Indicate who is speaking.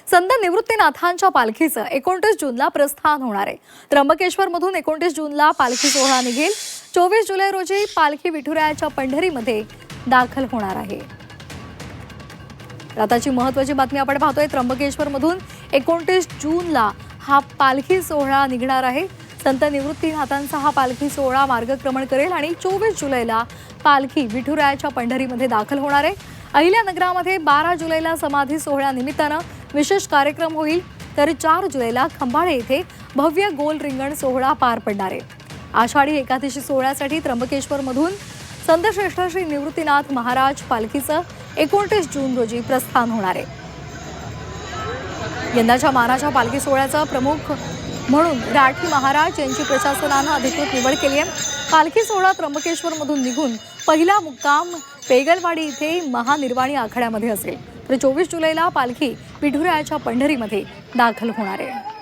Speaker 1: संत निवृत्तीनाथांच्या पालखीचं 29 जूनला प्रस्थान होणार आहे। त्र्यंबकेश्वरमधून 29 जूनला पालखी सोहळा निघेल। 24 जुलै रोजी पालखी विठुरायाच्या पंढरीमध्ये दाखल होणार आहे। आताची महत्त्वाची बातमी आपण पाहतोय। त्र्यंबकेश्वरमधून 29 जूनला हा पालखी सोहळा निघणार आहे। संत निवृत्तीनाथांचा हा पालखी सोहळा मार्गक्रमण करेल आणि 24 जुलैला पालखी विठुरायाच्या पंढरीमध्ये दाखल होणार आहे। अहिल्यानगरामध्ये 12 जुलैला समाधी सोहळ्यानिमित्तानं विशेष कार्यक्रम होईल, तर 4 जुलैला खंबाळे येथे भव्य गोल रिंगण सोहळा पार पडणार आहे। आषाढी एकादशी सोहळ्यासाठी त्र्यंबकेश्वरमधून संतश्रेष्ठ श्री निवृत्तीनाथ महाराज पालखीचं 29 जून रोजी प्रस्थान होणार आहे। यंदाच्या मानाच्या पालखी सोहळ्याचा प्रमुख म्हणून राठी महाराज यांची प्रशासनानं अधिकृत निवड केली आहे। पालखी सोहळा त्र्यंबकेश्वरमधून निघून पहिला मुक्काम पेगलवाडी इथे महानिर्वाणी आखाड्यामध्ये असेल, तर 24 जुलैला पालखी विठुरायाच्या पंढरीमध्ये दाखल होणार आहे।